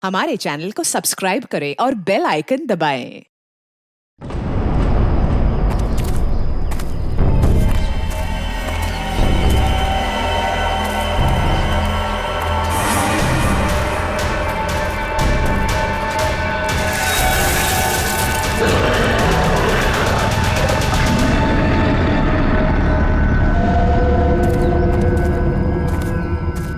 हमारे चैनल को सब्सक्राइब करें और बेल आइकन दबाएं।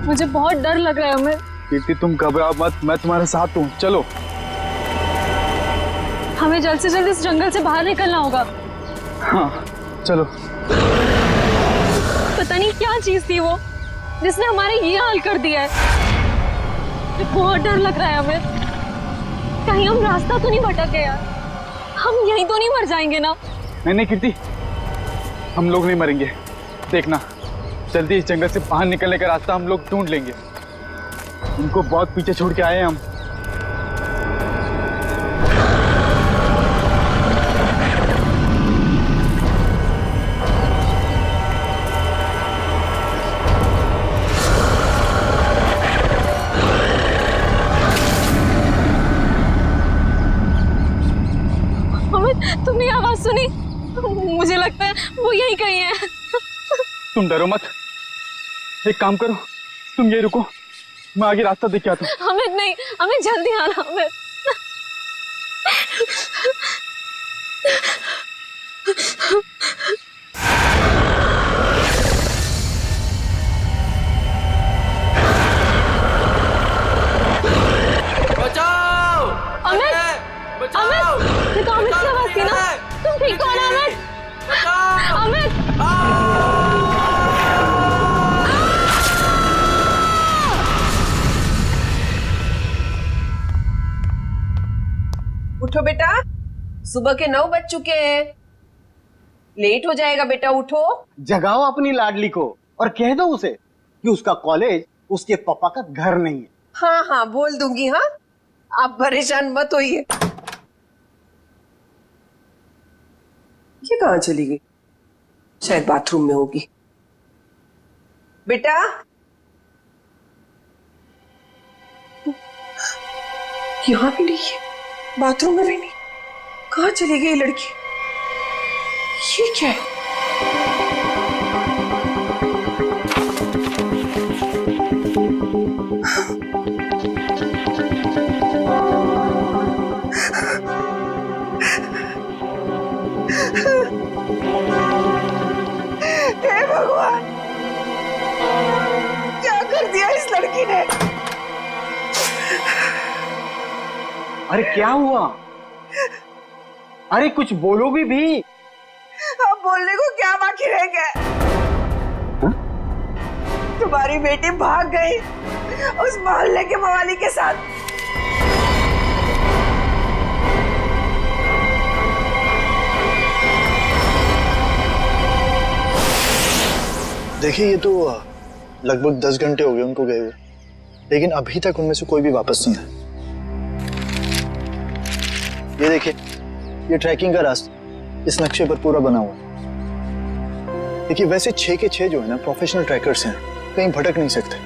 मुझे बहुत डर लग रहा है अमित। कीर्ति तुम घबराओ मत, मैं तुम्हारे साथ हूँ। चलो हमें जल्द से जल्द इस जंगल से बाहर निकलना होगा। हाँ चलो। पता नहीं क्या चीज थी वो जिसने हमारे ये हाल कर दिया है। मुझे बहुत डर लग रहा है अमित। कहीं हम रास्ता तो नहीं भटक गए यार? हम यहीं तो नहीं मर जाएंगे ना? नहीं कीर्ति, हम लोग नहीं मरेंगे। देखना, जल्दी इस जंगल से बाहर निकलने का रास्ता हम लोग ढूंढ लेंगे। उनको बहुत पीछे छोड़ के आए हैं हम। अमित, तुमने आवाज सुनी? मुझे लगता है वो यहीं कहीं है। तुम डरो मत, एक काम करो, तुम ये रुको, मैं आगे रास्ता देख के आता हूँ। अमित नहीं, अमित जल्दी आना अमित। बचाओ! अमित! बचाओ! अमित! ये तो अमित की आवाज थी ना? तुम ठीक हो ना अमित? बचाओ! अमित! उठो बेटा, सुबह के 9 बज चुके हैं। लेट हो जाएगा बेटा, उठो। जगाओ अपनी लाडली को और कह दो उसे कि उसका कॉलेज उसके पापा का घर नहीं है। हाँ हाँ बोल दूंगी। हाँ, आप परेशान मत होइए। ये कहाँ चली गई? शायद बाथरूम में होगी। बेटा, यहाँ भी नहीं है, बाथरूम में भी नहीं। कहाँ चली गई लड़की? ये क्या है? हे भगवान, क्या कर दिया इस लड़की ने? अरे क्या हुआ? अरे कुछ बोलो भी। अब बोलने को क्या बाकी रह गया? तुम्हारी बेटी भाग गई उस मोहल्ले के मवाली के साथ। देखिए, ये तो लगभग 10 घंटे हो गए उनको गए हुए, लेकिन अभी तक उनमें से कोई भी वापस नहीं आया। ये देखिए, ये ट्रैकिंग का रास्ता इस नक्शे पर पूरा बना हुआ है। देखिए, वैसे 6 के 6 जो है ना प्रोफेशनल ट्रैकर्स हैं, कहीं भटक नहीं सकते।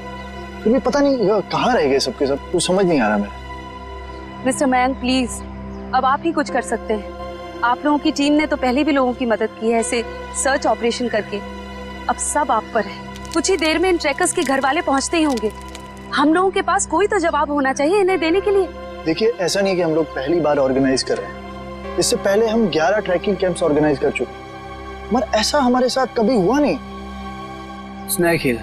फिर भी पता नहीं कहाँ रह गए सबके सब, कुछ समझ नहीं आ रहा मेरा। मिस्टर मयंक प्लीज, अब आप ही कुछ कर सकते हैं। आप लोगों की टीम ने तो पहले भी लोगों की मदद की है ऐसे सर्च ऑपरेशन करके। अब सब आप पर है। कुछ ही देर में इन ट्रैकर्स के घर वाले पहुंचते ही होंगे। हम लोगों के पास कोई तो जवाब होना चाहिए इन्हें देने के लिए। देखिए, ऐसा नहीं कि हम लोग पहली बार ऑर्गेनाइज कर रहे हैं। इससे पहले हम 11 ट्रैकिंग कैंप्स ऑर्गेनाइज कर चुके, मगर ऐसा हमारे साथ कभी हुआ नहीं। सुना है खील,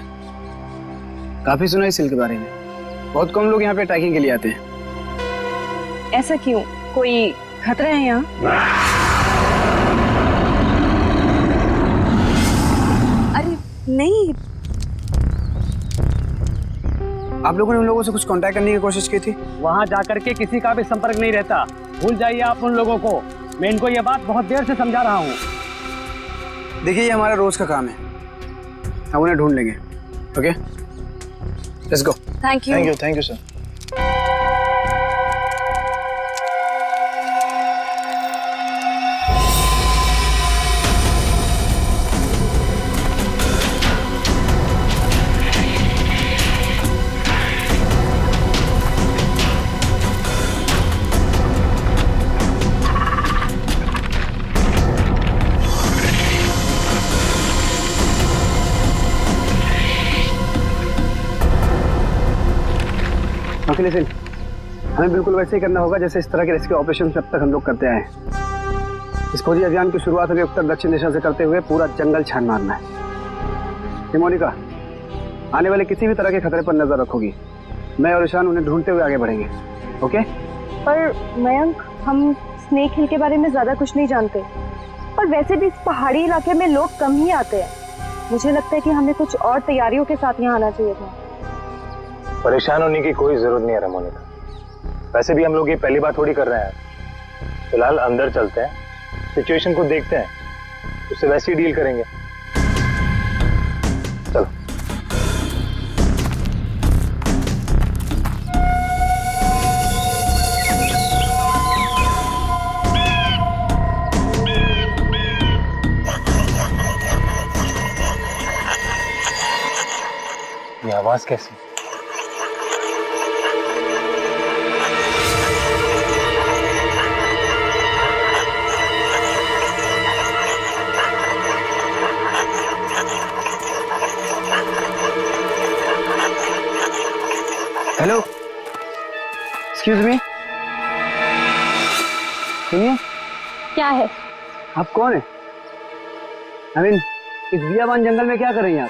काफी सुना है सिल के बारे में। बहुत कम लोग यहाँ पे ट्रैकिंग के लिए आते हैं। ऐसा क्यों? कोई खतरा है यहाँ? अरे नहीं। आप लोगों ने उन लोगों से कुछ कांटेक्ट करने की कोशिश की थी? वहां जाकर के किसी का भी संपर्क नहीं रहता। भूल जाइए आप उन लोगों को। मैं इनको ये बात बहुत देर से समझा रहा हूँ। देखिए, ये हमारा रोज का काम है, हम उन्हें ढूंढ लेंगे। Okay, let's go. Thank you sir. Okay listen, हमें बिल्कुल वैसे ही करना होगा जैसे इस तरह के रेस्क्यू ऑपरेशन अब तक हम लोग करते आए हैं। इस फौजी अभियान की शुरुआत हमें उत्तर दक्षिण दिशा से करते हुए पूरा जंगल छान मारना है। मोनिका, आने वाले किसी भी तरह के खतरे पर नजर रखोगी। मैं और ईशान उन्हें ढूंढते हुए आगे बढ़ेंगे। ओके? पर मयंक, हम स्नेक हिल के बारे में ज्यादा कुछ नहीं जानते, और वैसे भी इस पहाड़ी इलाके में लोग कम ही आते हैं। मुझे लगता है कि हमें कुछ और तैयारियों के साथ यहाँ आना चाहिए था। परेशान होने की कोई जरूरत नहीं है मोनिका। वैसे भी हम लोग ये पहली बार थोड़ी कर रहे हैं। फिलहाल अंदर चलते हैं, सिचुएशन को देखते हैं, उससे वैसे ही डील करेंगे। चलो। ये आवाज कैसी? हेलो, एक्सक्यूज मी, सुनिए। क्या है? आप कौन है? आई मीन, इस बियाबान जंगल में क्या कर रही हैं आप?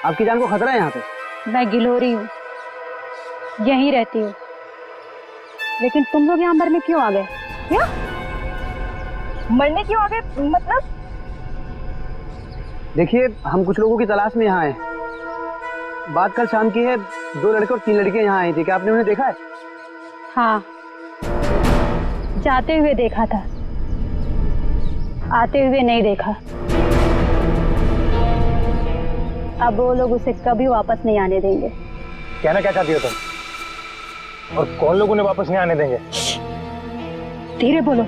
आपकी जान को खतरा है यहाँ पे। मैं गिलोरी हूँ, यहीं रहती हूँ। लेकिन तुम लोग यहाँ मरने क्यों आ गए? क्या मरने क्यों आ गए? मतलब देखिए, हम कुछ लोगों की तलाश में यहाँ आए। बात कल शाम की है, 2 लड़के और 3 लड़कियां यहाँ आई थी। क्या आपने उन्हें देखा है? हाँ, जाते हुए देखा था, आते हुए नहीं देखा। अब वो लोग उसे कभी वापस नहीं आने देंगे। कहना क्या चाहती हो तुम? और कौन लोग उन्हें वापस नहीं आने देंगे? धीरे बोलो,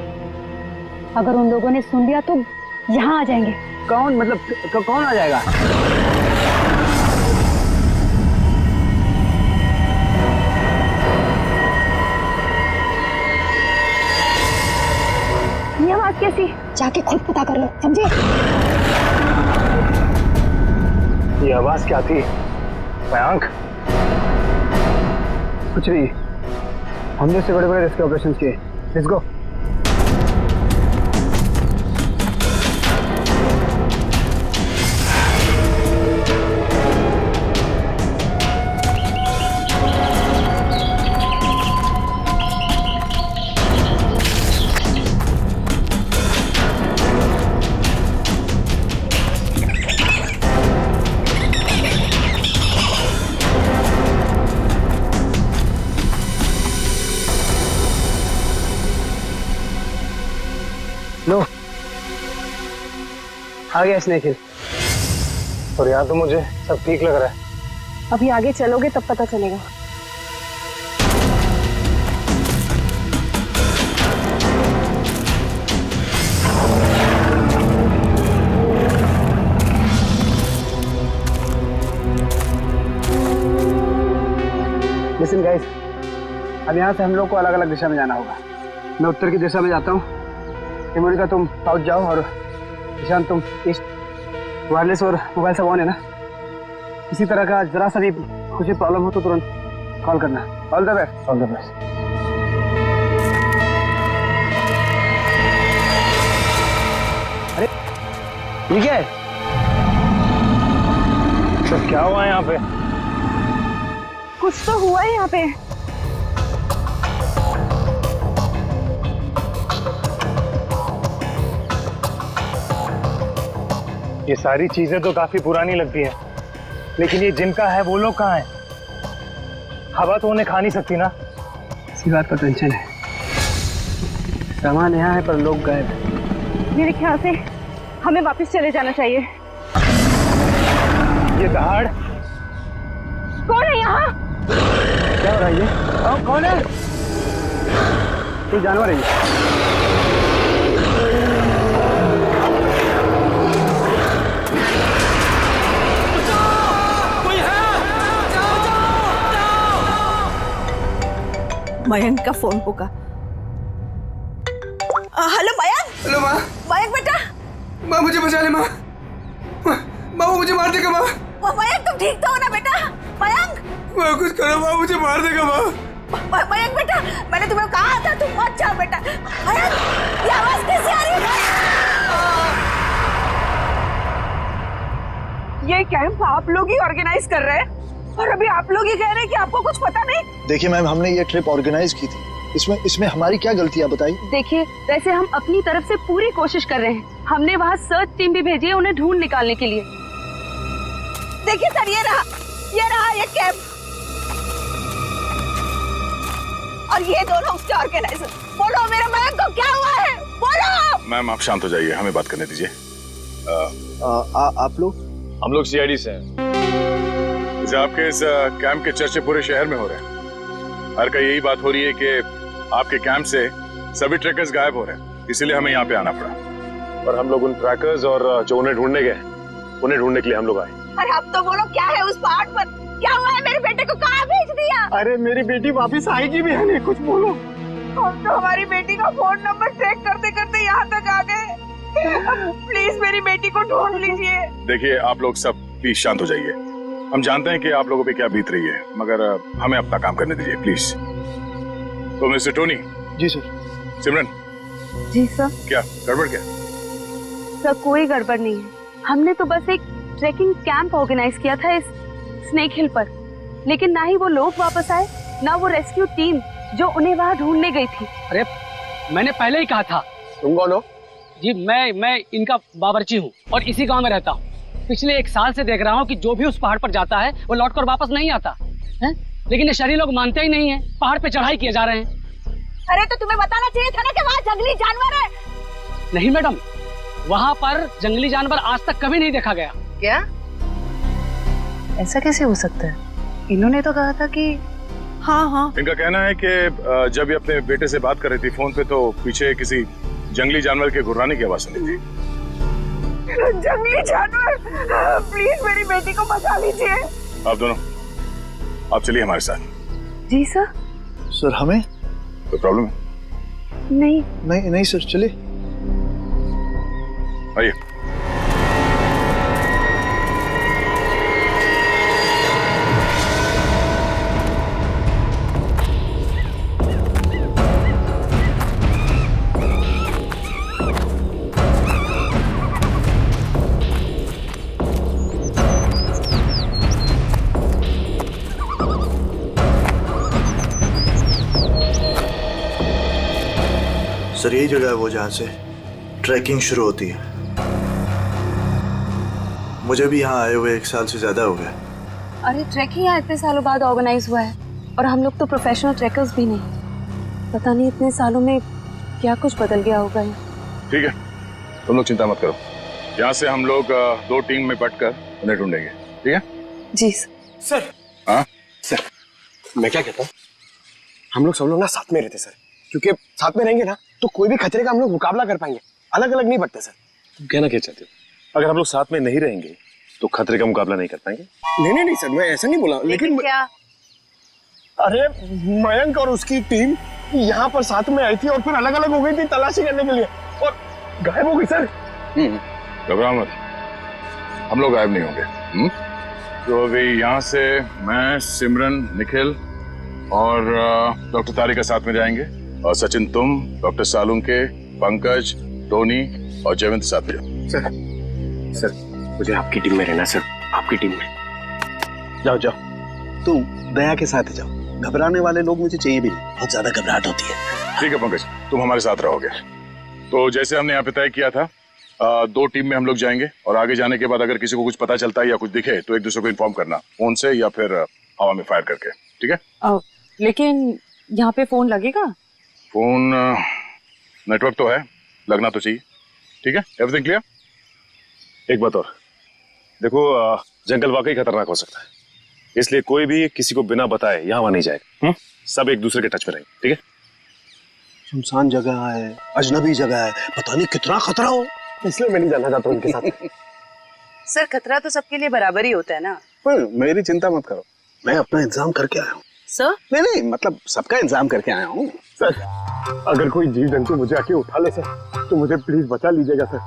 अगर उन लोगों ने सुन लिया तो यहाँ आ जाएंगे। कौन? मतलब कौन आ जाएगा? ये आवाज कैसी? जाके खुद पता कर लो, समझे? ये आवाज क्या थी मयंक? कुछ नहीं, हमने इससे बड़े बड़े रेस्क्यू ऑपरेशंस किए। Let's go. लो, आ गया स्नेक हिल। और यहाँ तो मुझे सब ठीक लग रहा है। अभी आगे चलोगे तब पता चलेगा। लिसन गाइस, अब यहाँ से हम लोग को अलग अलग दिशा में जाना होगा। मैं उत्तर की दिशा में जाता हूँ, मोनिका तुम साउथ जाओ, और ईशान तुम ईस्ट। वायरलेस और मोबाइल सब ऑन है ना? किसी तरह का जरा सा भी कुछ प्रॉब्लम हो तो तुरंत कॉल करना। All the best. All the best. अरे ये क्या है? तो क्या हुआ यहाँ पे? कुछ तो हुआ है यहाँ पे। ये सारी चीजें तो काफी पुरानी लगती हैं, लेकिन ये जिनका है वो लोग कहाँ हैं? हवा तो उन्हें खा नहीं सकती ना। इसी बात का टेंशन है। सामान यहाँ है पर लोग गायब हैं। मेरे ख्याल से हमें वापस चले जाना चाहिए। ये दहाड़ कौन है यहाँ? क्या हो रहा है ये? कौन है? कोई जानवर है ये? मयंक का फोन होगा। हेलो मयंक। हेलो माँ। मयंक बेटा। माँ मुझे बचा ले माँ। माँ वो मुझे मार देगा माँ। मयंक तुम ठीक तो हो ना बेटा? मयंक। माँ कुछ करो माँ, मुझे मार देगा माँ। मयंक बेटा, मैंने तुम्हें कहा था तुम मत जाओ बेटा। मयंक, ये आवाज कैसे आ रही है? ये कैंप आप लोग ही ऑर्गेनाइज कर रहे हैं और अभी आप लोग ही कह रहे हैं कि आपको कुछ पता नहीं। देखिए मैम, हमने ये ट्रिप ऑर्गेनाइज की थी, इसमें हमारी क्या गलती है बताइए। देखिए, वैसे हम अपनी तरफ से पूरी कोशिश कर रहे हैं। हमने वहाँ सर्च टीम भी भेजी है उन्हें ढूंढ निकालने के लिए। देखिए सर, ये रहा ये कैंप और ये दोनों उसके ऑर्गेनाइजर। बोलो मेरे मयंक को क्या हुआ है, बोलो। मैम आप शांत हो जाइए, हमें बात करने दीजिए। आप लोग? हम लोग सीआईडी से हैं। जैसे आपके इस कैंप के चर्चे पूरे शहर में हो रहे हैं। हर का यही बात हो रही है कि आपके कैंप से सभी ट्रैकर्स गायब हो रहे हैं, इसीलिए हमें यहाँ पे आना पड़ा। और हम लोग उन ट्रैकर्स और जो उन्हें ढूंढने गए, उन्हें ढूंढने के लिए हम लोग आए। अरे अब तो बोलो, क्या है उस पहाड़ पर, क्या हुआ है? मेरे बेटे को कहाँ भेज दिया? अरे मेरी बेटी वापस आएगी भी है नहीं, कुछ बोलो। हम तो हमारी बेटी का फोन नंबर ट्रैक करते करते यहाँ तक आ गए। प्लीज मेरी बेटी को ढूंढ लीजिए। देखिए आप लोग सब प्लीज शांत हो जाइए। हम जानते हैं कि आप लोगों पे क्या बीत रही है, मगर हमें अपना काम करने दीजिए प्लीज। तो मिस्टर टोनी। जी सर। सिमरन। जी सर। क्या गड़बड़ क्या? सर कोई गड़बड़ नहीं है। हमने तो बस एक ट्रैकिंग कैंप ऑर्गेनाइज किया था इस स्नेक हिल पर, लेकिन ना ही वो लोग वापस आए, ना वो रेस्क्यू टीम जो उन्हें वहाँ ढूंढने गई थी। अरे मैंने पहले ही कहा था। तुम कौन हो? जी मैं इनका बावर्ची हूँ और इसी गांव में रहता हूँ। पिछले 1 साल से देख रहा हूँ कि जो भी उस पहाड़ पर जाता है वो लौटकर वापस नहीं आता है, लेकिन ये शहरी लोग मानते ही नहीं है। पहाड़ पे चढ़ाई किए जा रहे हैं। अरे तो तुम्हें बताना चाहिए था ना कि वहाँ जंगली जानवर है। नहीं मैडम, वहाँ पर जंगली जानवर आज तक कभी नहीं देखा गया। क्या? ऐसा कैसे हो सकता है? इन्होंने तो कहा था कि हाँ। इनका कहना है कि जब ये अपने बेटे से बात कर रही थी फोन पे, तो पीछे किसी जंगली जानवर के घुर्राने की आवाज सुनी थी। जंगली जानवर, प्लीज मेरी बेटी को बचा लीजिए। आप दोनों आप चलिए हमारे साथ। जी सर। सर हमें कोई प्रॉब्लम है? नहीं सर, चलिए। आइए। सर यही जगह है वो जहाँ से ट्रैकिंग शुरू होती है। मुझे भी यहाँ आए हुए 1 साल से ज्यादा हो गया। अरे ट्रैकिंग यहाँ इतने सालों बाद ऑर्गेनाइज हुआ है और हम लोग तो प्रोफेशनल ट्रैकर्स भी नहीं। पता नहीं इतने सालों में क्या कुछ बदल गया होगा। ठीक है, तुम लोग चिंता मत करो। यहाँ से हम लोग 2 टीम में बंटकर उन्हें ढूंढेंगे, ठीक है? जी सर। हाँ सर, मैं क्या कहता हूँ, हम लोग सब लोग ना साथ में रहते सर, क्योंकि साथ में रहेंगे ना तो कोई भी खतरे का हम लोग मुकाबला कर पाएंगे। अलग अलग नहीं बढ़ते सर। तुम कहना क्या चाहते हो? अगर हम लोग साथ में नहीं रहेंगे तो खतरे का मुकाबला नहीं कर पाएंगे? नहीं सर, मैं ऐसा नहीं बोला, लेकिन क्या? अरे मयंक और उसकी टीम यहाँ पर साथ में आई थी और फिर अलग अलग हो गई थी तलाशी करने के लिए और गायब हो गई सर। घबराओ मत, हम लोग गायब नहीं होंगे। तो अभी यहाँ से मैं, सिमरन, निखिल और डॉक्टर तारिका साथ में जाएंगे, और सचिन तुम, डॉक्टर सालुंके, पंकज, टोनी और जयवंत साथ में जाओ। सर मुझे आपकी टीम में रहना सर, आपकी टीम में। जाओ तुम दया के साथ जाओ, घबराने वाले लोग मुझे चाहिए भी नहीं, बहुत ज्यादा घबराहट होती है। ठीक है पंकज, तुम हमारे साथ रहोगे। तो जैसे हमने यहाँ पे तय किया था, 2 टीम में हम लोग जाएंगे और आगे जाने के बाद अगर किसी को कुछ पता चलता है या कुछ दिखे तो एक दूसरे को इन्फॉर्म करना, फोन से या फिर हवा में फायर करके, ठीक है? लेकिन यहाँ पे फोन लगेगा? फोन नेटवर्क तो है, लगना तो चाहिए। ठीक है, एवरीथिंग क्लियर? एक बात और देखो, जंगल वाकई खतरनाक हो सकता है, इसलिए कोई भी किसी को बिना बताए यहाँ नहीं जाएगा। सब एक दूसरे के टच में रहेंगे, ठीक है? सुनसान जगह है, अजनबी जगह है, पता नहीं कितना खतरा हो, इसलिए मैं नहीं जाना चाहता उनके साथ। सर खतरा तो सबके लिए बराबर ही होता है ना। पर मेरी चिंता मत करो, मैं अपना इंतजाम करके आया हूँ। सर? नहीं मतलब सबका इंतजाम करके आया हूँ। सर अगर कोई जीव जंतु मुझे आके उठा ले सर तो मुझे प्लीज बचा लीजिएगा सर,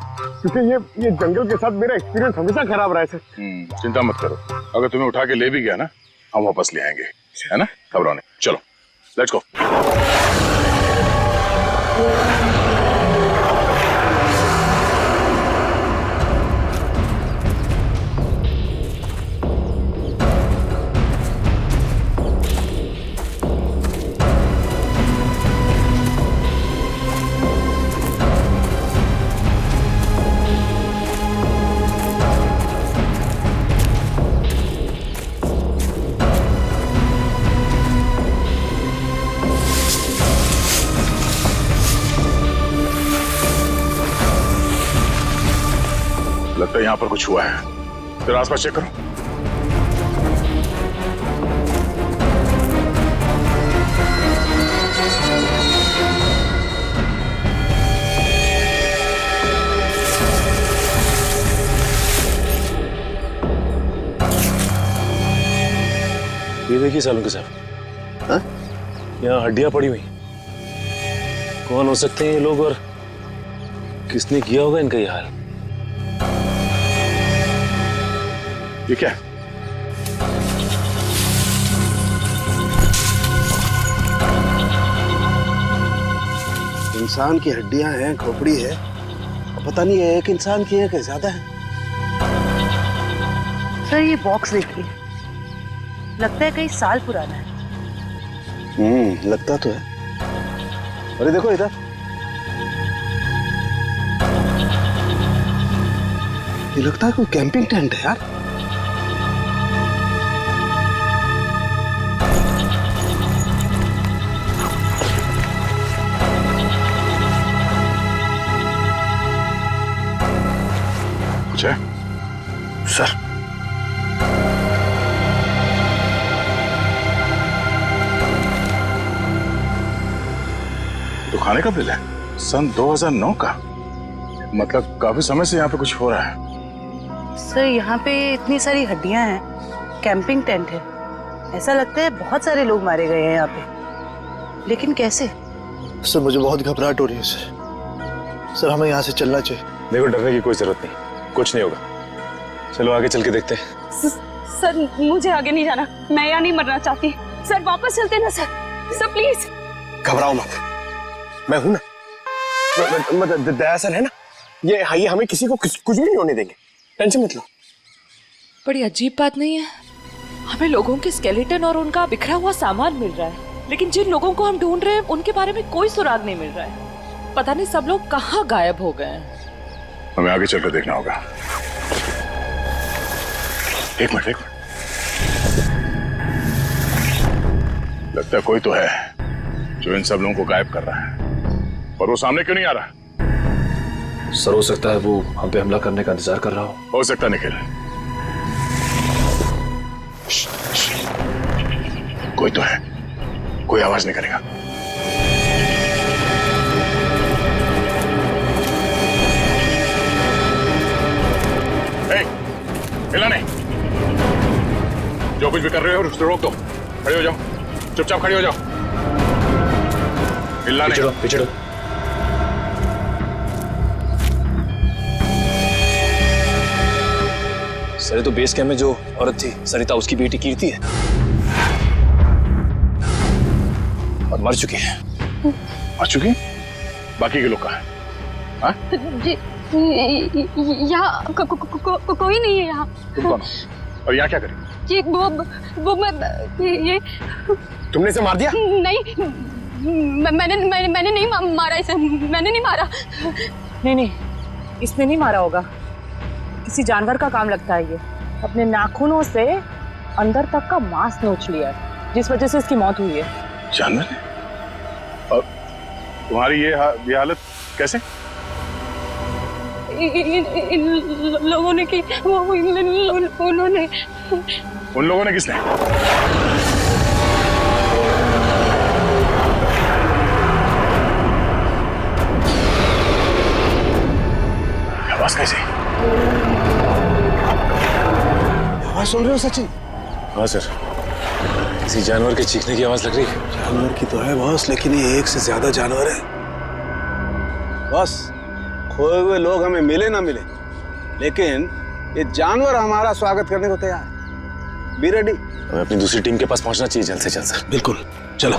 क्योंकि ये जंगल के साथ मेरा एक्सपीरियंस हमेशा खराब रहा है सर। चिंता मत करो, अगर तुम्हें उठा के ले भी गया ना, हम वापस ले आएंगे, है ना? घबराओ नहीं, चलो। Let's go. लगता है यहाँ पर कुछ हुआ है। जरा आसपास चेक करो। ये देखिए सालुंके साहब, हाँ? यहाँ हड्डियां पड़ी हुई। कौन हो सकते हैं ये लोग और किसने किया होगा इनका ये हाल? ये क्या है? इंसान की हड्डियां हैं, खोपड़ी है, पता नहीं है एक इंसान की है कि ज्यादा है। सर ये बॉक्स देखिए, लगता है कई साल पुराना है। लगता तो है। अरे देखो इधर, ये लगता है कोई कैंपिंग टेंट है यार। कुछ है? सर तो खाने का बिल है सन 2009 का। मतलब काफी समय से यहाँ पे कुछ हो रहा है। सर यहाँ पे इतनी सारी हड्डियां हैं, कैंपिंग टेंट है। ऐसा लगता है बहुत सारे लोग मारे गए हैं यहाँ पे, लेकिन कैसे? सर मुझे बहुत घबराहट हो रही है सर हमें यहाँ से चलना चाहिए। देखो डरने की कोई जरूरत नहीं, कुछ नहीं होगा। चलो आगे चल के देखते हैं। सर मुझे आगे नहीं जाना, मैं यहाँ नहीं मरना चाहती। सर वापस चलते ना सर, सर प्लीज। घबराओ मत, मैं हूं ना। मतलब दया सर है ना, ये हमें किसी को कुछ भी नहीं होने देंगे, टेंशन मत लो। बड़ी अजीब बात नहीं है, हमें लोगों के स्केलेटन और उनका बिखरा हुआ सामान मिल रहा है, लेकिन जिन लोगों को हम ढूंढ रहे हैं उनके बारे में कोई सुराग नहीं मिल रहा है। पता नहीं सब लोग कहाँ गायब हो गए हैं। हमें आगे चलकर देखना होगा। एक मिनट। लगता है कोई तो है जो इन सब लोगों को गायब कर रहा है, और वो सामने क्यों नहीं आ रहा? सर हो सकता है वो हम पे हमला करने का इंतजार कर रहा हो सकता निखिल। कोई तो है, कोई आवाज नहीं करेगा। हिला नहीं, जो कुछ भी कर रहे हो उसको रोक दो। खड़े हो जाओ, चुपचाप खड़े हो जाओ, हिलना नहीं। पीछे हटो। सर तो बेस कैंप में जो औरत थी सरिता, उसकी बेटी कीर्ति है और मर चुकी है। मर चुकी? बाकी के लोग कहाँ हैं? हाँ? जी यहाँ कोई नहीं है यहाँ। तुम कौन हो? और यहाँ क्या करें? जी वो मैं ये तुमने इसे मार दिया? नहीं, मैंने नहीं मारा इसे, मैंने नहीं मारा। नहीं, इसने नहीं मारा होगा, किसी जानवर का काम लगता है। ये अपने नाखूनों से अंदर तक का मांस नोच लिया है, जिस वजह से इसकी मौत हुई है। जानवर? और तुम्हारी ये हालत कैसे? इन लोगों ने की, उन्होंने। उन लोगों ने किसने? आवाज कैसे? आवाज सुन रहे हो सचिन? हाँ सर, किसी जानवर के चीखने की आवाज लग रही है। जानवर की तो है बॉस, लेकिन ये एक से ज्यादा जानवर है बॉस। खोए हुए लोग हमें मिले ना मिले, लेकिन ये जानवर हमारा स्वागत करने को तैयार है। Be ready. हमें अपनी दूसरी टीम के पास पहुंचना चाहिए जल्द से जल्द सर। बिल्कुल, चलो।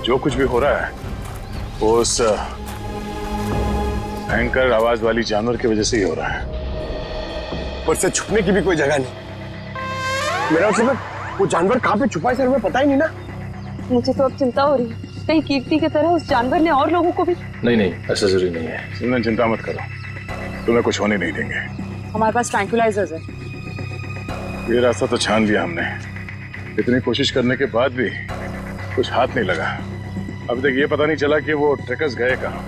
जो कुछ भी हो रहा है वो उस भयंकर आवाज वाली जानवर की वजह से ही हो रहा है। पर से छुपने की भी कोई जगह नहीं। मेरा सर वो जानवर कहाँ पे छुपा है सर, हमें पता ही नहीं ना। मुझे तो अब चिंता हो रही है, कहीं कीर्ति की तरह उस जानवर ने और लोगों को भी। नहीं नहीं, ऐसा जरूरी नहीं है। सिमरन चिंता मत करो, तुम्हें कुछ होने नहीं देंगे। हमारे पास ट्रैंक्विलाइजर्स है। ये रास्ता तो छान लिया हमने, इतनी कोशिश करने के बाद भी कुछ हाथ नहीं लगा। अभी तक ये पता नहीं चला कि वो ट्रैकर्स गए कहाँ,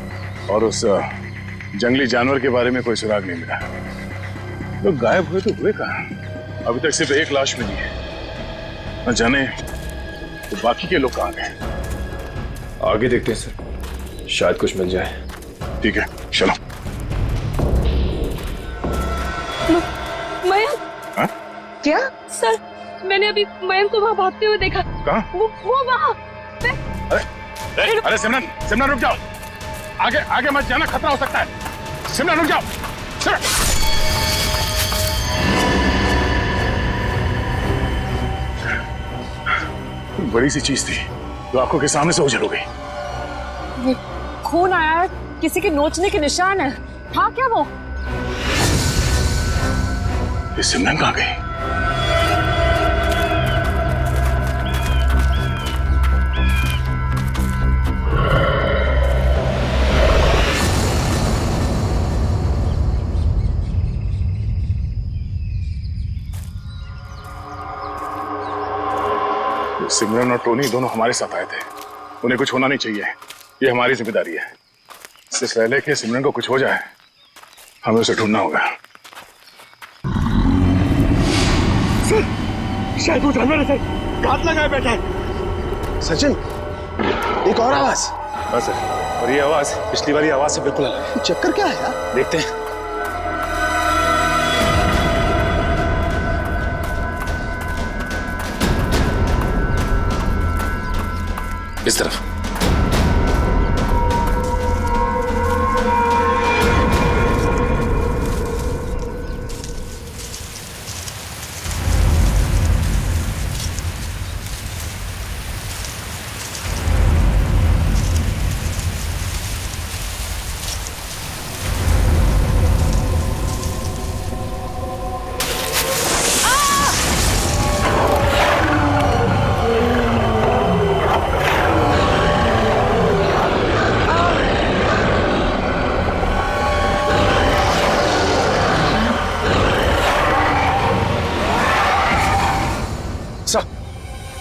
और उस जंगली जानवर के बारे में कोई सुराग नहीं मिला। लोग गायब हुए तो हुए कहाँ? अभी तक सिर्फ एक लाश मिली है, न जाने तो बाकी के लोग कहाँ गए। आगे देखते हैं सर, शायद कुछ मिल जाए। ठीक है, चलो। मयंक। हाँ? क्या सर, मैंने अभी मयंक को वहाँ भागते हुए देखा। कहाँ? वो वहाँ। अरे सिमरन, सिमरन रुक जाओ, आगे आगे मत जाना, खतरा हो सकता है। सिमरन रुक जाओ। बड़ी सी चीज थी जो आंखों के सामने से उजड़ हो गई। ये खून आया है, किसी के नोचने के निशान है। हाँ क्या वो? ये सिमरन कहाँ गई? सिमरन और टोनी दोनों हमारे साथ आए थे, उन्हें कुछ होना नहीं चाहिए, ये हमारी जिम्मेदारी है। इससे पहले कि सिमरन को कुछ हो जाए हमें उसे ढूंढना होगा। सर, शायद वो जानवर है सर, घात लगाए बैठा है। सचिन, एक और आवाज। हाँ सर, और ये आवाज पिछली वाली आवाज से बिल्कुल अलग है। चक्कर क्या है यार? देखते हैं। इस तरफ।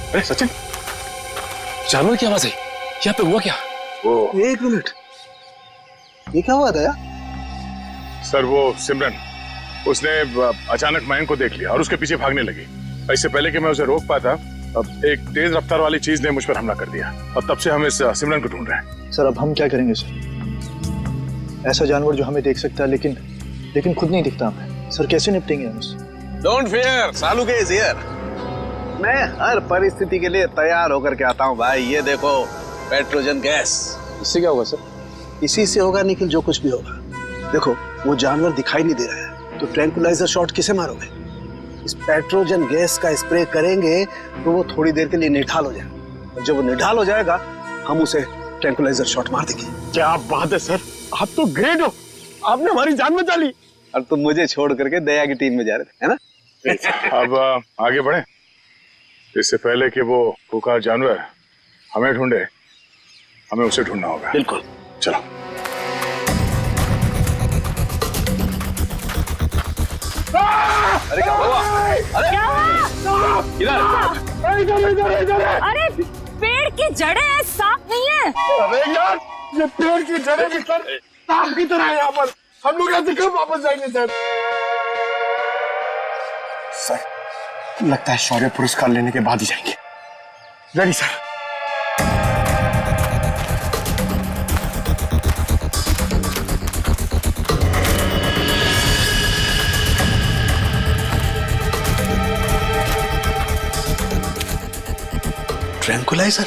अरे सचिन, जानवर की आवाज है, यहाँ पे हुआ क्या? वो एक मिनट, ये क्या हुआ था यार? सर वो सिमरन, उसने अचानक मयंक को देख लिया और उसके पीछे भागने लगी। इससे पहले कि मैं उसे रोक पाता, अब एक तेज रफ्तार वाली चीज ने मुझ पर हमला कर दिया और तब से हम इस सिमरन को ढूंढ रहे हैं। सर अब हम क्या करेंगे सर? ऐसा जानवर जो हमें देख सकता है लेकिन खुद नहीं दिखता हमें। सर कैसे निपटेंगे हम उससे? डोंट फियर, सालू के इज हियर। मैं हर परिस्थिति के लिए तैयार होकर के आता हूँ भाई। ये देखो पेट्रोजन गैस। इससे क्या होगा सर? इसी से होगा निखिल, जो कुछ भी होगा। देखो वो जानवर दिखाई नहीं दे रहा है, तो ट्रैंक्विलाइजर शॉट किसे मारोगे? इस पेट्रोजन गैस का स्प्रे करेंगे तो वो थोड़ी देर के लिए निढाल हो जाएगा, और जब वो निढाल हो जाएगा हम उसे ट्रैंक्विलाइजर शॉट मार देंगे। क्या बात है सर, आप तो ग्रेट हो, आपने हमारी जान बचा ली। और तुम मुझे छोड़ करके दया की टीम में जा रहे थे, है ना? अब आगे बढ़े, इससे पहले कि वो पुकार जानवर हमें ढूंढे, हमें उसे ढूंढना होगा। बिल्कुल, चलो। अरे क्या हुआ? अरे क्या हुआ? इधर। अरे पेड़ की जड़ें हैं, सांप नहीं है। अरे यार, ये पेड़ की जड़ें भी सर सांप की तरह है यहाँ पर। हम लोग ऐसे कब वापस जाएंगे सर? सर लगता है शौर्य पुरस्कार लेने के बाद ही जाएंगे। Ready sir. ट्रैंक्विलाइजर?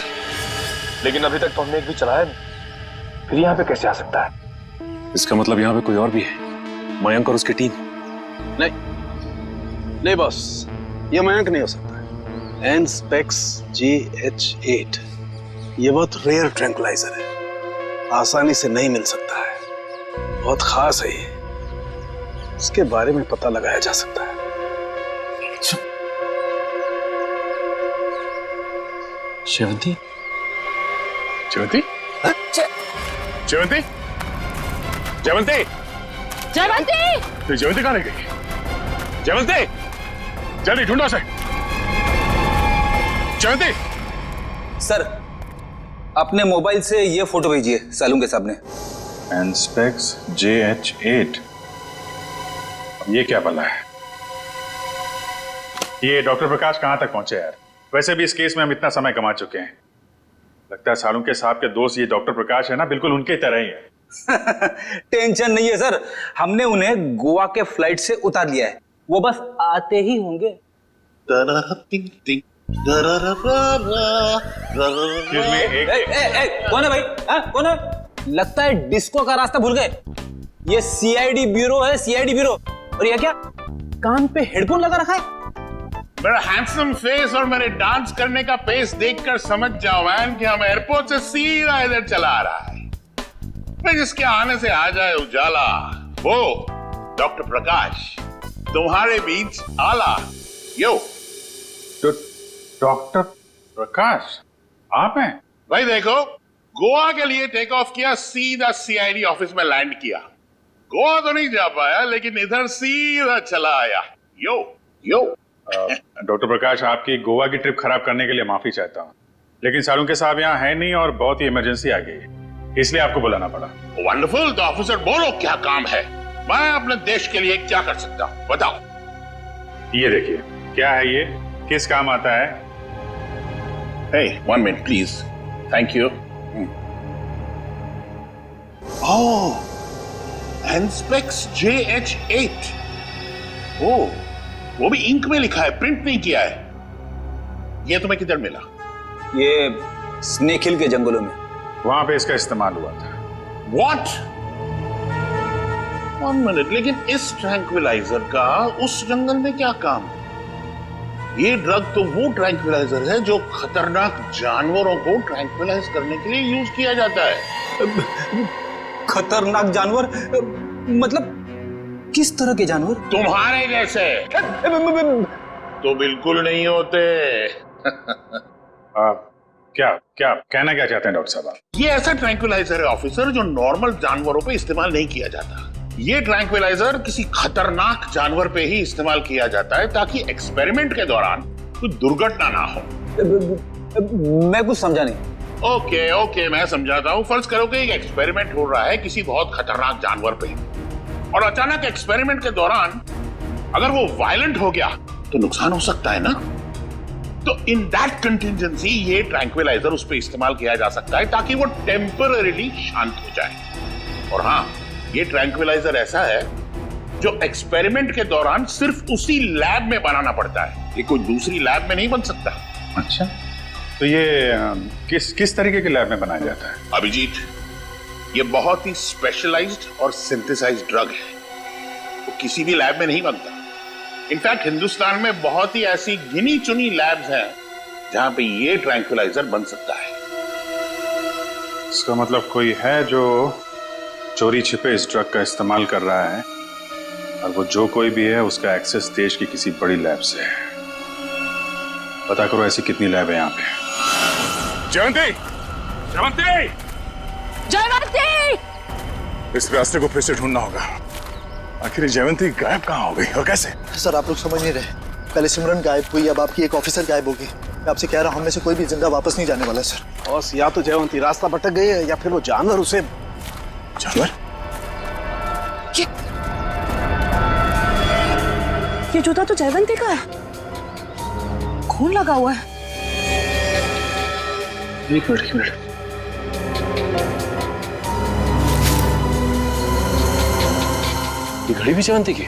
लेकिन अभी तक तो हमने एक भी चलाया नहीं, फिर यहाँ पे कैसे आ सकता है? इसका मतलब यहाँ पे कोई और भी है, मयंक और उसकी टीम। नहीं बॉस, ये मयंक नहीं हो सकता। एनस्पेक्स GH8 ये बहुत रेयर ट्रैंकुलाइजर है, आसानी से नहीं मिल सकता है, बहुत खास है ये, इसके बारे में पता लगाया जा सकता है। शेवंती, जयवंती, जयवंती, जयवंती, जयवंती, तो जयवंती कहाँ रह गई? जयवंती, जल्दी ढूंढो उसे। जयवंती, सर, अपने मोबाइल से ये फोटो भेजिए सालून के सामने। एनस्पेक्स JH8, ये क्या बला है? ये डॉक्टर प्रकाश कहाँ तक पहुंचे यार? वैसे भी इस केस में हम इतना समय कमा चुके हैं। लगता है सालुंके साहब के दोस्त ये डॉक्टर प्रकाश है ना, बिल्कुल उनके तरह ही है। टेंशन नहीं है सर, हमने उन्हें गोवा के फ्लाइट से उतार लिया है, वो बस आते ही होंगे। कौन है भाई? कौन है? लगता है डिस्को का रास्ता भूल गए। ये CID ब्यूरो है, CID ब्यूरो। और ये क्या, कान पे हेडफोन लगा रखा है? मेरा हैंडसम फेस और मेरे डांस करने का पेस देखकर समझ जाओ मैन कि हम एयरपोर्ट से सीधा इधर चला आ रहा है। फिर जिसके आने से आ जाए उजाला, वो डॉक्टर प्रकाश तुम्हारे बीच आला। यो तो डॉक्टर प्रकाश आप हैं? भाई देखो, गोवा के लिए टेक ऑफ किया, सीधा CID ऑफिस में लैंड किया। गोवा तो नहीं जा पाया, लेकिन इधर सीधा चला आया। यो यो डॉक्टर प्रकाश, आपकी गोवा की ट्रिप खराब करने के लिए माफी चाहता हूँ, लेकिन सालुंके साहब यहाँ है नहीं और बहुत ही इमरजेंसी आ गई है, इसलिए आपको बुलाना पड़ा। वंडरफुल, तो ऑफिसर बोलो क्या काम है, मैं अपने देश के लिए क्या कर सकता हूँ, बताओ। ये देखिए, क्या है ये, किस काम आता है? Hey, 1 minute please. Thank you. Oh, Anspex JH8. Oh, वो भी इंक में लिखा है, प्रिंट नहीं किया है। ये तुम्हें किधर मिला? ये स्नेक हिल के जंगलों में, वहां पे इसका इस्तेमाल हुआ था। What? 1 minute, लेकिन इस ट्रैंक्विलाइजर का उस जंगल में क्या काम? ये ड्रग तो वो ट्रैंक्विलाइजर है जो खतरनाक जानवरों को ट्रैंक्विलाइज करने के लिए यूज किया जाता है। खतरनाक जानवर मतलब किस तरह के जानवर? तुम्हारे जैसे तो बिल्कुल नहीं होते। क्या क्या कहना क्या चाहते हैं डॉक्टर साहब? ये ऐसा ट्रैंक्विलाइजर है ऑफिसर जो नॉर्मल जानवरों पे इस्तेमाल नहीं किया जाता। ये ट्रैंक्विलाइजर किसी खतरनाक जानवर पे ही इस्तेमाल किया जाता है ताकि एक्सपेरिमेंट के दौरान कोई दुर्घटना ना हो। मैं कुछ समझा नहीं। ओके, मैं समझाता हूँ। फर्ज करो कि एक एक्सपेरिमेंट हो रहा है किसी बहुत खतरनाक जानवर पे, और अचानक एक्सपेरिमेंट के दौरान अगर वो वायलेंट हो गया तो नुकसान हो सकता है ना। तो इन दैट कंटिजेंसी ये ट्रैंक्विलाइजर उस पे इस्तेमाल किया जा सकता है ताकि वो टेम्पररीली शांत हो जाए। और हाँ, ये ट्रैंक्विलाइजर ऐसा है जो एक्सपेरिमेंट के दौरान सिर्फ उसी लैब में बनाना पड़ता है, ये कोई दूसरी लैब में नहीं बन सकता। अच्छा, तो ये किस तरीके के लैब में बनाया जाता है? अभिजीत, ये बहुत ही स्पेशलाइज्ड और सिंथेसाइज्ड ड्रग है, वो किसी भी लैब में नहीं बनता। इनफैक्ट हिंदुस्तान में बहुत ही ऐसी गिनी चुनी लैब्स हैं जहां पे ये ट्रैंक्विलाइजर बन सकता है। इसका मतलब कोई है जो चोरी छिपे इस ड्रग का इस्तेमाल कर रहा है, और वो जो कोई भी है उसका एक्सेस देश की किसी बड़ी लैब से है। पता करो ऐसी कितनी लैब है यहाँ पे। जयवंती, जयवंती, जयवंती! इस रास्ते को फिर से ढूंढना होगा। आखिर जयवंती गायब कहाँ हो गई और कैसे? सर, आप लोग समझ नहीं रहे। पहले सिमरन गायब हुई, अब आपकी एक ऑफिसर गायब होगी। मैं आपसे कह रहा हूँ, हम में से कोई भी जिंदा वापस नहीं जाने वाला सर। बॉस, या तो जयवंती रास्ता भटक गई है या फिर वो जानवर उसे। जानवर? ये जूता तो जयवंती का है, खून लगा हुआ है। एक मिनट। ये घड़ी भी जयवंती की?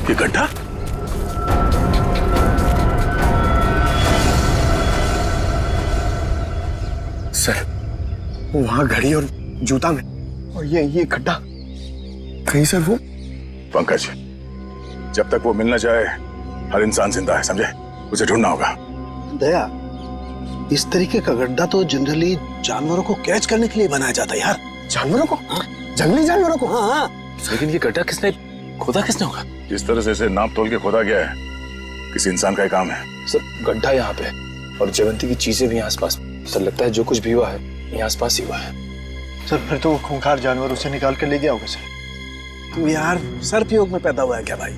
ये गड्ढा? सर, वहां घड़ी और जूता में, और ये गड्ढा कहीं सर वो। पंकज, जब तक वो मिल न जाए हर इंसान जिंदा है, समझे? उसे ढूंढना होगा। दया, इस तरीके का गड्ढा तो जनरली जानवरों को कैच करने के लिए बनाया जाता है यार। जानवरों को? जंगली जानवरों को? हाँ हाँ। लेकिन ये गड्ढा किसने खोदा होगा? जिस तरह से इसे नाप तोल के खोदा गया है, किसी इंसान का ही काम है। सर गड्ढा यहाँ पे और जयवंती की चीजें भी आसपास। सर लगता है जो कुछ भी हुआ है ये आसपास ही हुआ है। सर फिर तो वो खूंखार जानवर उसे निकाल कर ले गया होगा सर। तू यार सर्पयोग में पैदा हुआ है क्या भाई?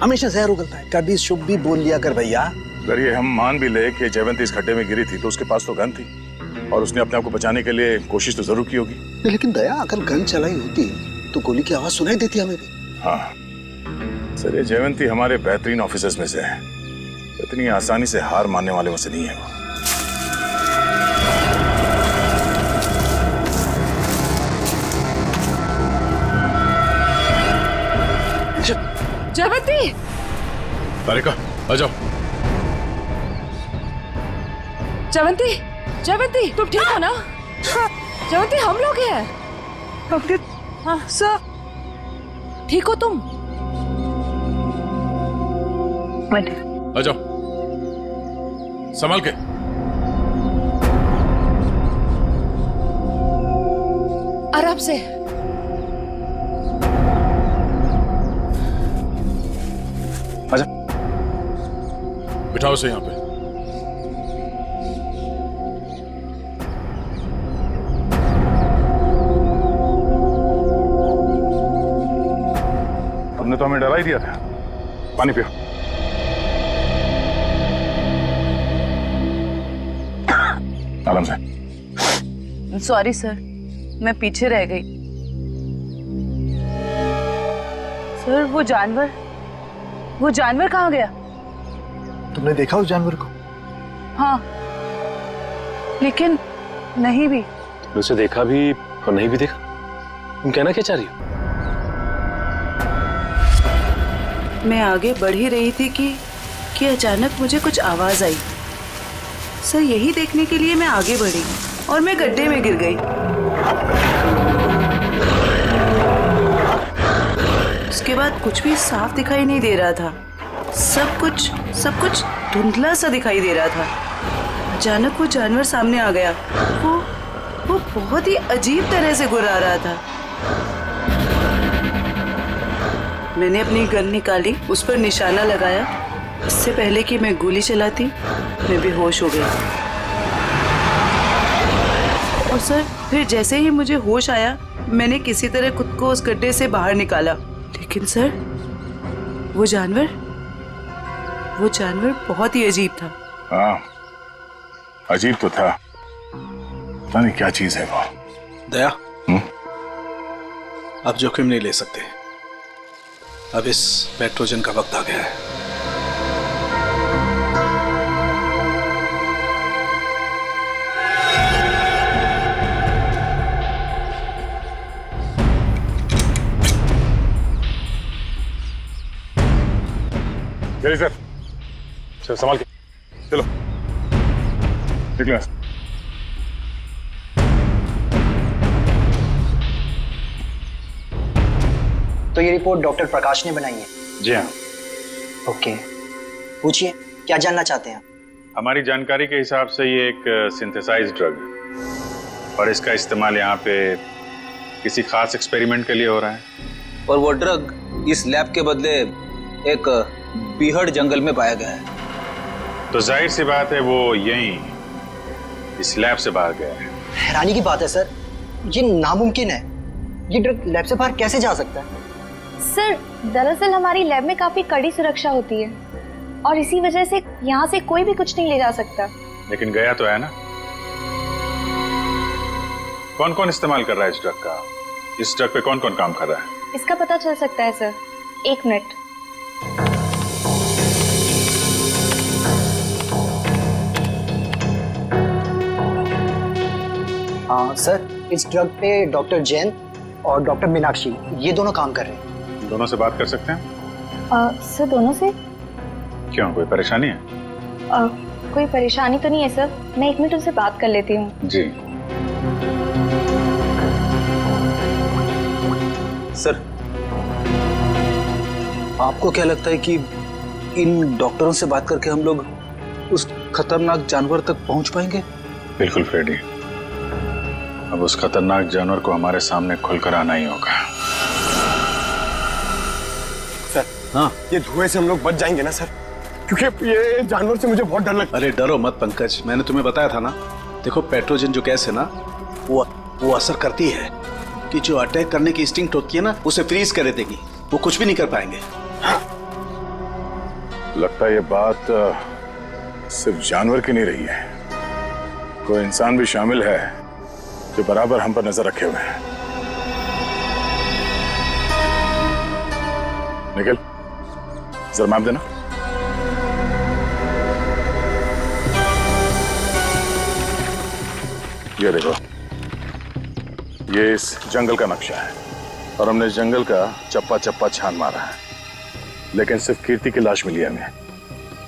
हमेशा जहर उगलता है, कभी शुभ भी बोल लिया कर भैया। अगर ये हम मान भी ले कि जयवंती इस खड्डे में गिरी थी, तो उसके पास तो गन थी और उसने अपने आप को बचाने के लिए कोशिश तो जरूर की होगी। लेकिन दया, अगर गन चलाई होती तो गोली की आवाज सुनाई देती हमें भी। हाँ सर, ये जयवंती हमारे बेहतरीन ऑफिसर्स में से है। इतनी आसानी से हार मानने वाले में से नहीं है वो। जयवंती! तारिका आ जाओ। जयवंती, जयवंती तुम ठीक हो ना? जयवंती हम लोग हैं। हाँ सर, ठीक हो तुम? आ जाओ, संभाल के। आराम से। आजा, बिठाओ से यहाँ पे। तुमने तो हमें डरा ही दिया था। पानी पियो। आराम से। सॉरी सर, मैं पीछे रह गई। सर वो जानवर कहाँ गया? तुमने देखा उस जानवर को? हाँ, लेकिन नहीं भी। तुमने उसे देखा भी और नहीं भी देखा? तुम कहना क्या चाह रही हो? मैं आगे बढ़ ही रही थी कि अचानक मुझे कुछ आवाज आई। सर यही देखने के लिए मैं आगे बढ़ी और मैं गड्ढे में गिर गई। उसके बाद कुछ भी साफ दिखाई नहीं दे रहा था। सब कुछ धुंधला सा दिखाई दे रहा था। अचानक वो जानवर सामने आ गया। वो बहुत ही अजीब तरह से गुर्रा रहा था। मैंने अपनी गन निकाली, उस पर निशाना लगाया। इससे पहले कि मैं गोली चलाती, मैं बेहोश हो गई। और सर फिर जैसे ही मुझे होश आया, मैंने किसी तरह खुद को उस गड्ढे से बाहर निकाला। लेकिन सर वो जानवर बहुत ही अजीब था। हाँ, अजीब तो था। पता नहीं क्या चीज है वो। दया, अब जोखिम नहीं ले सकते। अब इस पेट्रोजन का वक्त आ गया है। चलिए सर, चलो संभाल के चलो, निकले। तो ये रिपोर्ट डॉक्टर प्रकाश ने बनाई है? जी हाँ। ओके, पूछिए क्या जानना चाहते हैं? हमारी जानकारी के हिसाब से ये एक सिंथेसाइज्ड ड्रग है और इसका इस्तेमाल यहाँ पे किसी खास एक्सपेरिमेंट के लिए हो रहा है। और वो ड्रग इस लैब के बदले एक बीहड़ जंगल में पाया गया है। तो जाहिर सी बात है वो यहीं इस लैब से बाहर गया है। हैरानी की बात है सर, ये नामुमकिन है। ये ड्रग लैब से बाहर कैसे जा सकता है? सर दरअसल हमारी लैब में काफी कड़ी सुरक्षा होती है और इसी वजह से यहाँ से कोई भी कुछ नहीं ले जा सकता। लेकिन गया तो है ना। कौन कौन इस्तेमाल कर रहा है इस ड्रग का? इस ड्रग पे कौन कौन काम कर रहा है? इसका पता चल सकता है सर। 1 मिनट। हाँ सर, इस ड्रग पे डॉक्टर जैन और डॉक्टर मीनाक्षी ये दोनों काम कर रहे हैं। दोनों से बात कर सकते हैं? सर दोनों से? क्यों, कोई परेशानी है? कोई परेशानी तो नहीं है सर, मैं 1 मिनट उनसे बात कर लेती हूँ। जी सर, आपको क्या लगता है कि इन डॉक्टरों से बात करके हम लोग उस खतरनाक जानवर तक पहुंच पाएंगे? बिल्कुल फ्रेडी, अब उस खतरनाक जानवर को हमारे सामने खुलकर आना ही होगा। सर, हाँ, ये धुएं से हम लोग बच जाएंगे ना सर? क्योंकि ये जानवर से मुझे बहुत डर लगता है। अरे डरो मत पंकज, मैंने तुम्हें बताया था ना। देखो पेट्रोजन जो गैस है ना, वो असर करती है कि जो अटैक करने की इंस्टिंक्ट होती है ना, उसे फ्रीज कर देगी, वो कुछ भी नहीं कर पाएंगे। लगता है ये बात सिर्फ जानवर की नहीं रही है, कोई इंसान भी शामिल है जो बराबर हम पर नजर रखे हुए है। निखिल, जरा मैप देना। ये देखो, ये इस जंगल का नक्शा है और हमने इस जंगल का चप्पा चप्पा छान मारा है, लेकिन सिर्फ कीर्ति की लाश मिली है हमें।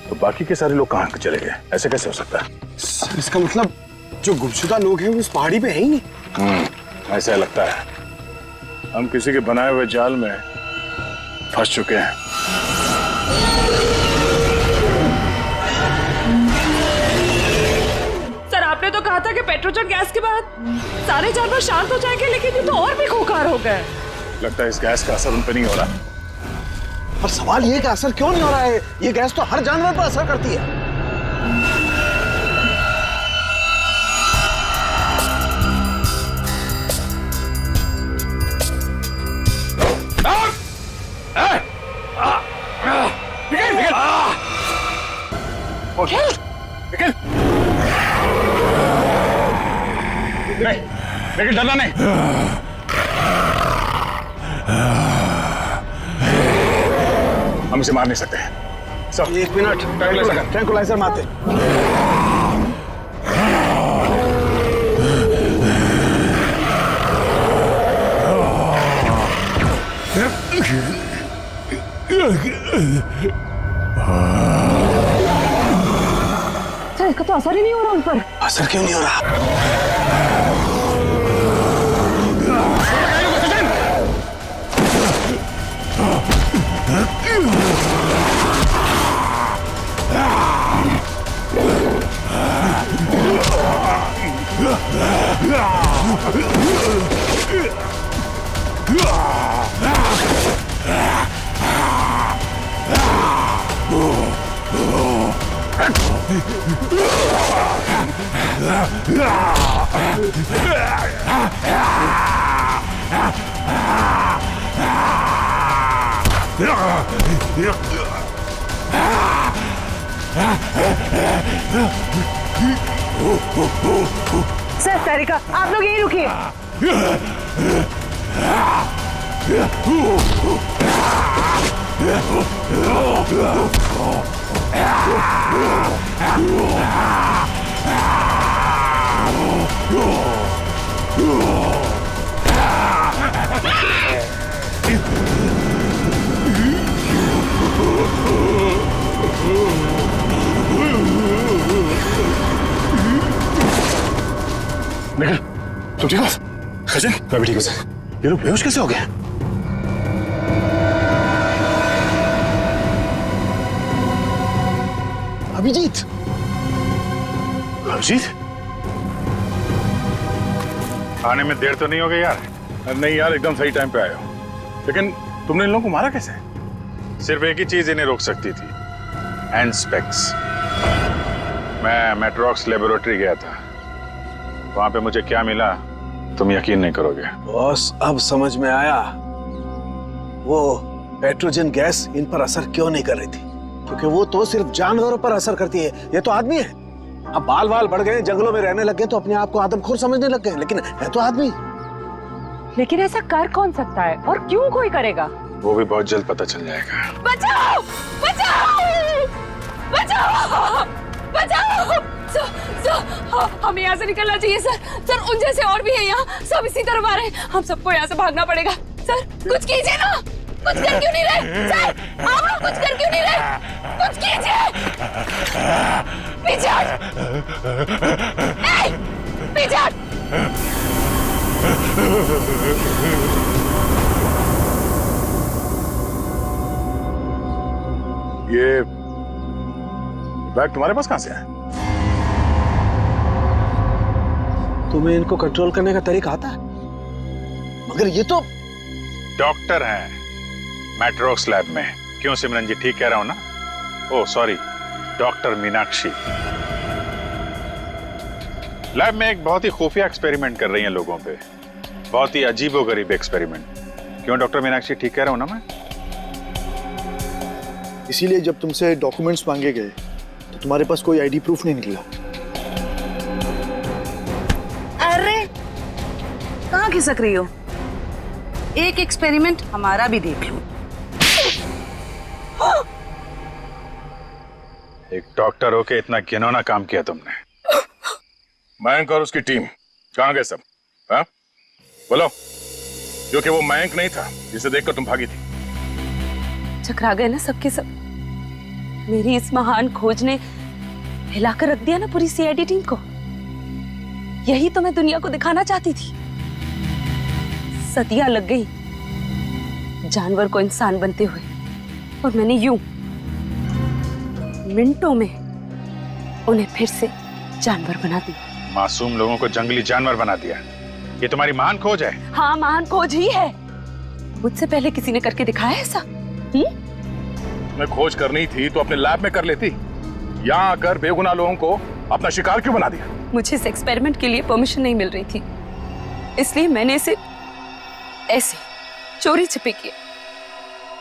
तो बाकी के सारे लोग कहाँ चले गए? ऐसे कैसे हो सकता है? सर, इसका मतलब जो गुमशुदा लोग हैं वो इस पहाड़ी पे है ही नहीं। ऐसा लगता है हम किसी के बनाए हुए जाल में फंस चुके हैं। सर, आपने तो कहा था कि पेट्रोजन गैस के बाद सारे जानवर शांत हो जाएंगे, लेकिन ये तो और भी खूंखार हो गए। लगता है इस गैस का असर उन पर नहीं हो रहा। पर सवाल ये कि असर क्यों नहीं हो रहा है? ये गैस तो हर जानवर पर असर करती है। लेकिन डरना नहीं। हम इसे मार नहीं सकते। सब 1 मिनट, ट्रैंकुलाइजर मारते। सर, इसका तो असर ही नहीं हो रहा उन पर। असर क्यों नहीं हो रहा? सर, तारिका, आप लोग यहीं रुकिए। निखिल, तुम ठीक हो? खजन, मैं भी ठीक हूँ सर। ये लोग बेहोश कैसे हो गए? अभिजीत, अभिजीत, आने में देर तो नहीं हो गई यार? नहीं यार, एकदम सही टाइम पे आए हो। लेकिन तुमने इन लोगों को मारा कैसे? सिर्फ एक ही चीज इन्हें रोक सकती थी, हैंड स्पेक्स। मैं मेट्रोक्स लेबोरेटरी गया था, वहां पे मुझे क्या मिला तुम यकीन नहीं करोगे। बॉस, अब समझ में आया वो पेट्रोजन गैस इन पर असर क्यों नहीं कर रही थी। क्योंकि वो तो सिर्फ जानवरों पर असर करती है, ये तो आदमी है। अब बाल बाल बढ़ गए, जंगलों में रहने लग गए तो अपने आप को आदमखोर समझने लग गए, लेकिन है तो आदमी। लेकिन ऐसा कर कौन सकता है और क्यों कोई करेगा? वो भी बहुत जल्द पता चल जाएगा। बचाओ! बचाओ! बचाओ! बचाओ! हमें यहाँ से निकलना चाहिए सर। सर, उन जैसे और भी है यहाँ, सब इसी तरफ आ रहे हैं। हम सबको यहाँ से भागना पड़ेगा। सर, कुछ कीजिए ना। कुछ कर क्यों नहीं रहे? सर, आप लोग कुछ कर क्यों नहीं रहे? कुछ कीजिए। पीछे हट। पीछे हट। ये बैग तुम्हारे पास कहां से आया? तुम्हें इनको कंट्रोल करने का तरीका आता है? मगर ये तो डॉक्टर हैं मैट्रोक्स लैब में। क्यों सिमरन जी, ठीक कह रहा हूं ना? Oh sorry, doctor Meenakshi lab में एक बहुत ही खुफिया एक्सपेरिमेंट कर रही हैं लोगों पे, बहुत ही अजीबोगरीब एक्सपेरिमेंट। क्यों डॉक्टर मीनाक्षी, ठीक कह रहा हूं ना मैं? इसीलिए जब तुमसे डॉक्यूमेंट्स मांगे गए तो तुम्हारे पास कोई आईडी प्रूफ नहीं निकला। अरे कहाँ खिसक रही हो? एक एक्सपेरिमेंट हमारा भी देख लो। एक डॉक्टर होके इतना घिनौना काम किया तुमने। मयंक और उसकी टीम कहां गए सब? हाँ बोलो, क्योंकि वो मयंक नहीं था जिसे देखकर तुम भागी थी। चकरा गए ना सबके सब। मेरी इस महान खोज ने हिलाकर रख दिया ना पूरी सीआईडी टीम को। यही तो मैं दुनिया को दिखाना चाहती थी। सदियां लग गई जानवर को इंसान बनते हुए, और मैंने यूं मिनटों में उन्हें फिर से जानवर बना दिया। मासूम लोगों को जंगली जानवर बना दिया। ये तुम्हारी महान खोज है? हाँ, महान खोज ही है। मुझसे पहले किसी ने करके दिखाया ऐसा? मैं खोज करनी थी तो अपने लैब में कर लेती। यहाँ आकर बेगुनाह लोगों को अपना शिकार क्यों बना दिया? मुझे इस एक्सपेरिमेंट के लिए परमिशन नहीं मिल रही थी, इसलिए मैंने इसे ऐसे चोरी छिपे किया।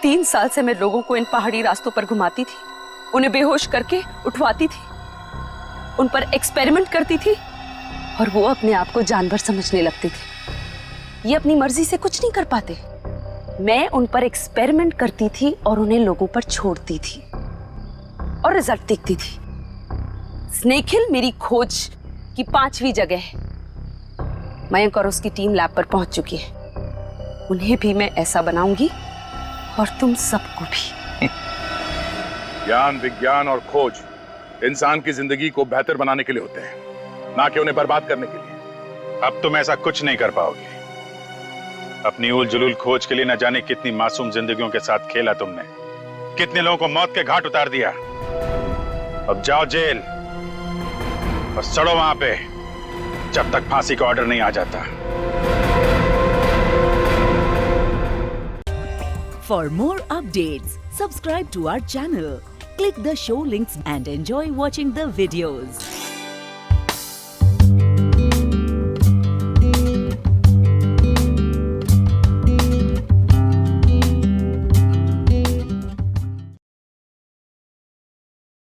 3 साल से मैं लोगों को इन पहाड़ी रास्तों पर घुमाती थी, उन्हें बेहोश करके उठवाती थी, उन पर एक्सपेरिमेंट करती थी, और वो अपने आप को जानवर समझने लगते थे। ये अपनी मर्जी से कुछ नहीं कर पाते। मैं उन पर एक्सपेरिमेंट करती थी और उन्हें लोगों पर छोड़ती थी, और रिजल्ट देखती थी। स्नेक हिल मेरी खोज की 5वीं जगह है। मयंक और उसकी टीम लैब पर पहुंच चुकी है। उन्हें भी मैं ऐसा बनाऊंगी, और तुम सबको भी। ज्ञान, विज्ञान और खोज इंसान की जिंदगी को बेहतर बनाने के लिए होते हैं, ना कि उन्हें बर्बाद करने के लिए। अब तुम ऐसा कुछ नहीं कर पाओगे। अपनी उल जुलूल खोज के लिए न जाने कितनी मासूम जिंदगियों के साथ खेला तुमने, कितने लोगों को मौत के घाट उतार दिया। अब जाओ जेल और सड़ो वहां पे, जब तक फांसी का ऑर्डर नहीं आ जाता। For more updates, subscribe to our channel, click the show links and enjoy watching the videos.